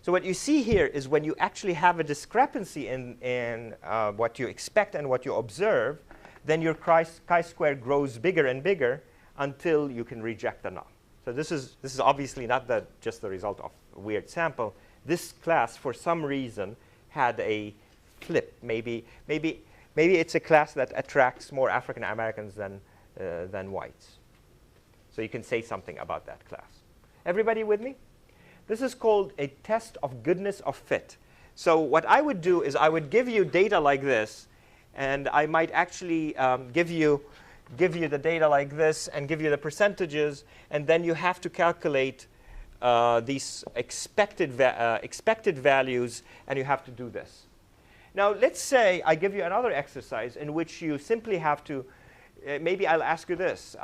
So what you see here is when you actually have a discrepancy in what you expect and what you observe, then your chi-square grows bigger and bigger until you can reject the null. So this is obviously not just the result of a weird sample. This class, for some reason, had a flip. Maybe it's a class that attracts more African Americans than whites. So you can say something about that class. Everybody with me? This is called a test of goodness of fit. So what I would do is I would give you data like this, and I might actually give you the data like this and give you the percentages, and then you have to calculate these expected values, and you have to do this. Now, let's say I give you another exercise in which you simply have to, maybe I'll ask you this.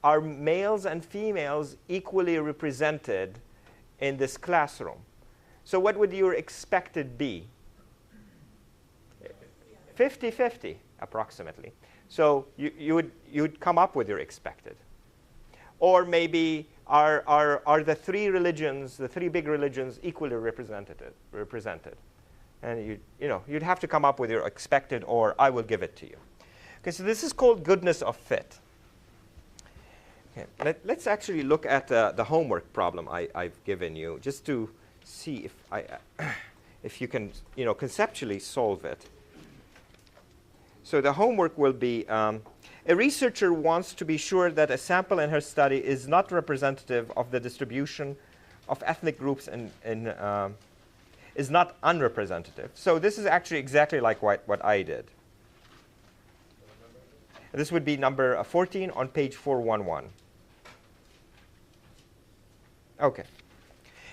Are males and females equally represented in this classroom? So what would your expected be? 50-50, approximately. So you would come up with your expected. Or maybe are the three religions, the three big religions, equally represented? And you'd have to come up with your expected, or I will give it to you. Okay, so this is called goodness of fit. Okay, let's actually look at the homework problem I've given you, just to see if you can conceptually solve it. So the homework will be, a researcher wants to be sure that a sample in her study is not representative of the distribution of ethnic groups and is not unrepresentative. So this is actually exactly like what I did. This would be number 14 on page 411. OK.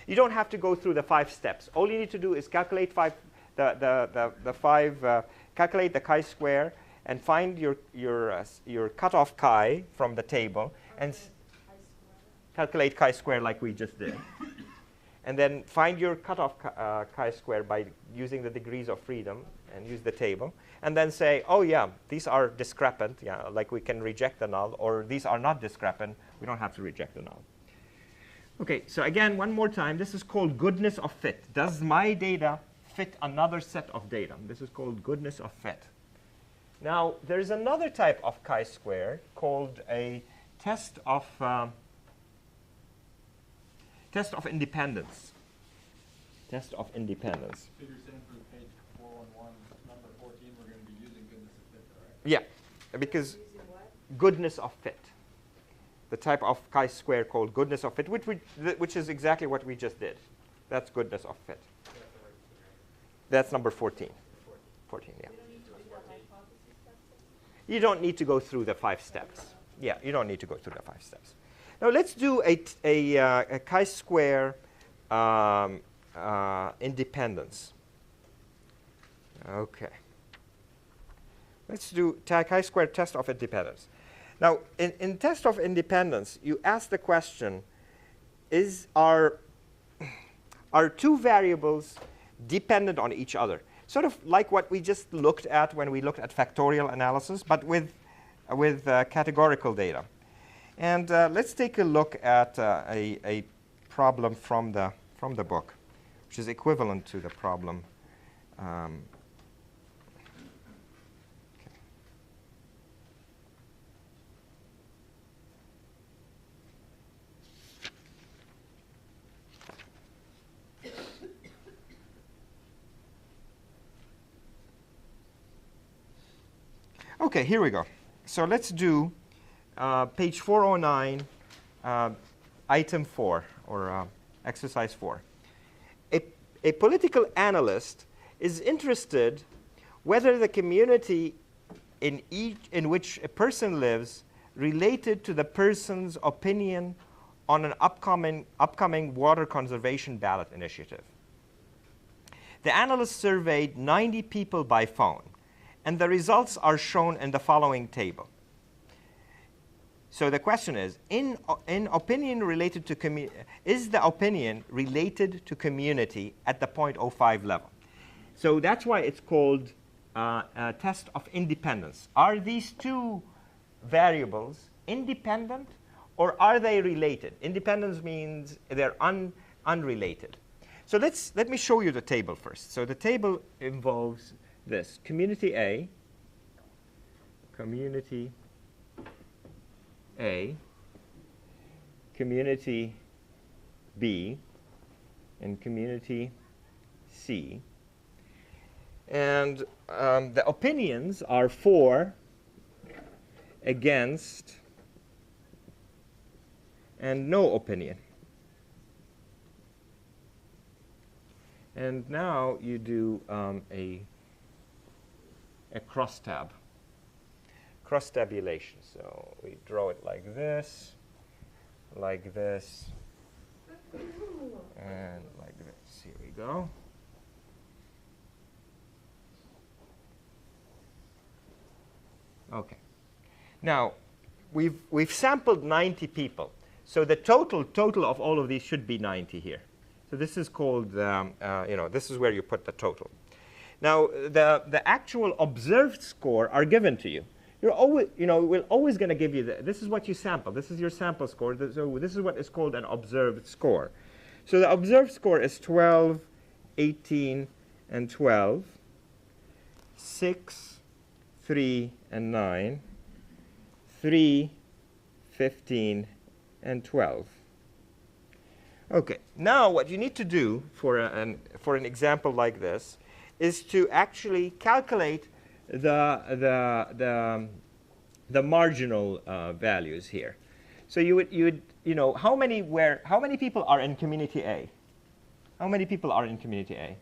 You don't have to go through the 5 steps. All you need to do is calculate calculate the chi-square and find your cutoff chi from the table and calculate chi-square like we just did. And then find your cutoff chi-square by using the degrees of freedom and use the table. And then say, oh, yeah, these are discrepant. Yeah, like we can reject the null. Or these are not discrepant. We don't have to reject the null. OK, so again, one more time. This is called goodness of fit. Does my data fit another set of data? This is called goodness of fit. Now, there is another type of chi-square called a test of independence. Test of independence. So you're saying for page 411, number 14, we're going to be using goodness of fit, right? Yeah, because goodness of fit. The type of chi-square called goodness of fit, which is exactly what we just did. That's goodness of fit. That's number 14. 14, yeah. You don't need to go through the 5 steps. Yeah, you don't need to go through the 5 steps. Now let's do a chi-square independence. OK. Let's do chi-square test of independence. Now, in test of independence, you ask the question, are 2 variables dependent on each other? Sort of like what we just looked at when we looked at factorial analysis, but with categorical data. And let's take a look at a problem from the book, which is equivalent to the problem. OK, here we go. So let's do page 409, item 4, or exercise 4. A political analyst is interested whether the community in which a person lives related to the person's opinion on an upcoming water conservation ballot initiative. The analyst surveyed 90 people by phone, and the results are shown in the following table. So the question is, in opinion related to is the opinion related to community at the 0.05 level? So that's why it's called a test of independence. Are these 2 variables independent, or are they related? Independence means they're unrelated. So let me show you the table first. So the table involves this: community A, community B, and community C. And the opinions are for, against, and no opinion. And now you do a crosstab, cross-tabulation. So we draw it like this, and like this. Here we go. Okay. Now, we've sampled 90 people. So the total of all of these should be 90 here. So this is called, this is where you put the total. Now, the actual observed score are given to you. You're always, we're always going to give you this is what you sample. This is your sample score. So this is what is called an observed score. So the observed score is 12, 18, and 12, 6, 3, and 9, 3, 15, and 12. Okay, now what you need to do for an example like this is to actually calculate the marginal values here. So you would how many people are in community A? How many people are in community A?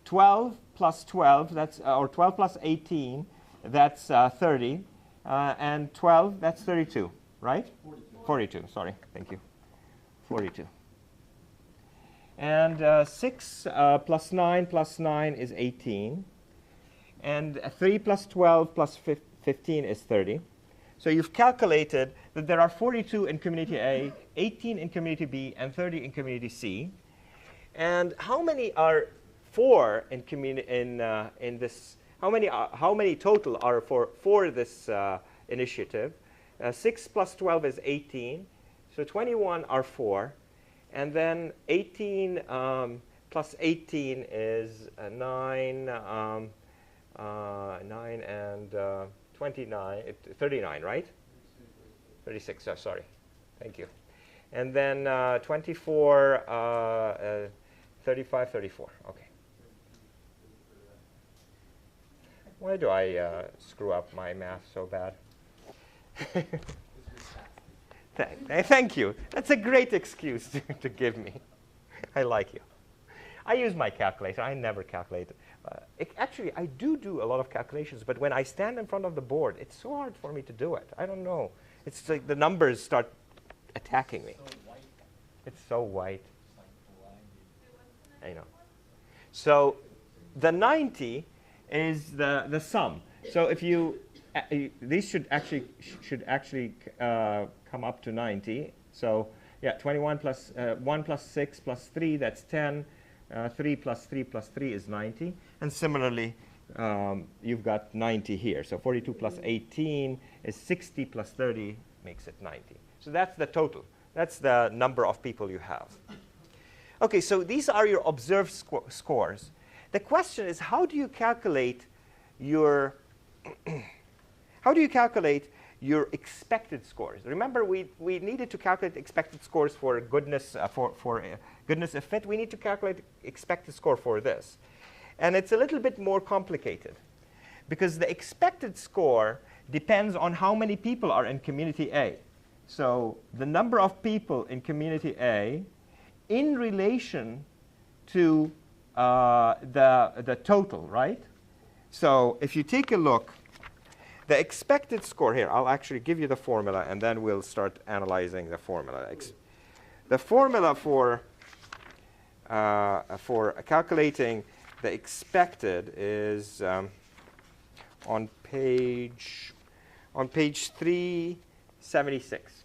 12 plus 12, that's or 12 plus 18, that's 30, and 12, that's 32, right? 42. Sorry, thank you. 42. And 6 plus 9 is 18. And 3 plus 12 plus 15 is 30. So you've calculated that there are 42 in community A, 18 in community B, and 30 in community C. And how many are for in this? How many total are for this initiative? 6 plus 12 is 18. So 21 are for. And then 18 plus 18 is 9. 9 and 29, 39, right? 36, sorry. Thank you. And then 24, 35, 34. Okay. Why do I screw up my math so bad? Thank you. That's a great excuse to give me. I like you. I use my calculator. I never calculate. Actually, I do a lot of calculations, but when I stand in front of the board, it's so hard for me to do it. I don't know. It's like the numbers start attacking me. So white. It's so white. It's like blind. I know. So the 90 is the sum. So if you these should actually come up to 90. So yeah, 21 plus 1 plus 6 plus 3, that's 10. 3 plus 3 plus 3 is 90. And similarly, you've got 90 here. So 42 plus 18 is 60 plus 30 makes it 90. So that's the total. That's the number of people you have. OK, so these are your observed scores. The question is, how do you calculate your expected scores? Remember, we needed to calculate expected scores for goodness goodness of fit. We need to calculate expected score for this. And it's a little bit more complicated, because the expected score depends on how many people are in community A. So the number of people in community A in relation to the total, right? So if you take a look, the expected score here, I'll actually give you the formula, and then we'll start analyzing the formula. The formula for calculating the expected is on page 376.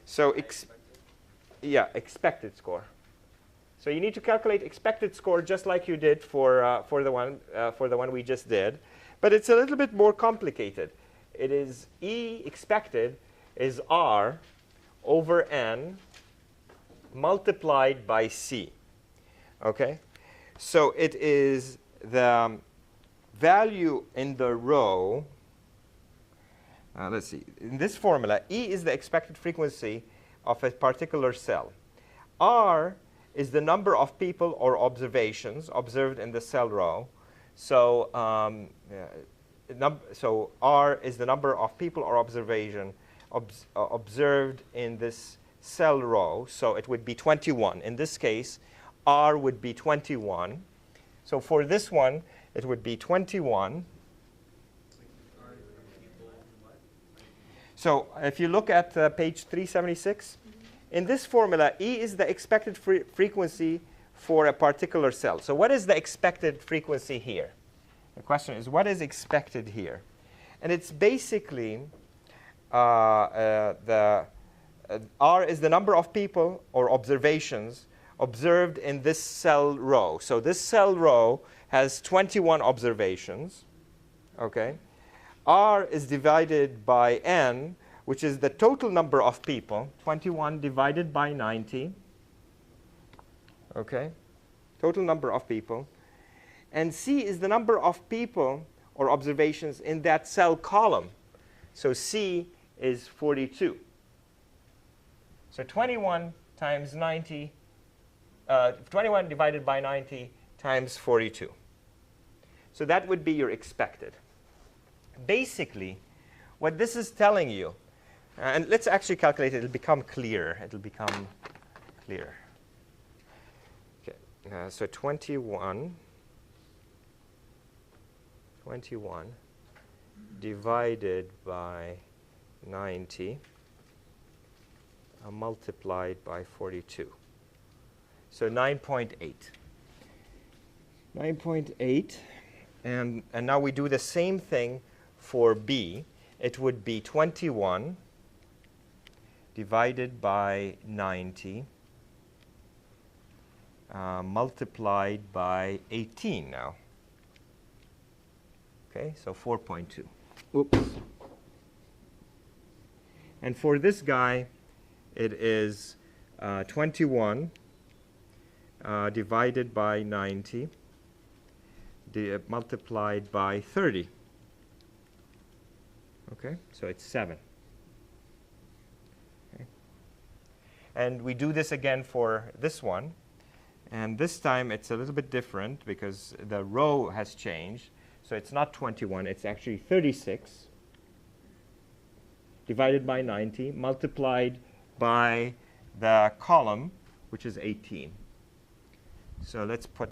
So expected score. So you need to calculate expected score just like you did for the one we just did, but it's a little bit more complicated. It is E expected is R over n multiplied by c. Okay? So it is the value in the row. Let's see. In this formula, E is the expected frequency of a particular cell. R is the number of people or observations observed in the cell row. So, so R is the number of people or observed in this cell row. So it would be 21. In this case, R would be 21. So for this one, it would be 21. So if you look at page 376, in this formula, E is the expected frequency for a particular cell. So what is the expected frequency here? The question is, what is expected here? And it's basically R is the number of people or observations observed in this cell row. So this cell row has 21 observations. Okay? R is divided by n, which is the total number of people, 21 divided by 90. Okay? Total number of people. And C is the number of people or observations in that cell column. So C is 42. So 21 times 90, 21 divided by 90 times 42. So that would be your expected. Basically, what this is telling you, and let's actually calculate it. It'll become clearer. It'll become clearer. Okay. So 21 divided by 90 multiplied by 42. So 9.8. 9.8. And now we do the same thing for B. It would be 21 divided by 90 multiplied by 18 now. Okay, so 4.2. Oops. And for this guy, it is 21 divided by 90 multiplied by 30. Okay, so it's 7. Okay. And we do this again for this one. And this time it's a little bit different because the row has changed. So it's not 21, it's actually 36 divided by 90 multiplied by the column, which is 18. So let's put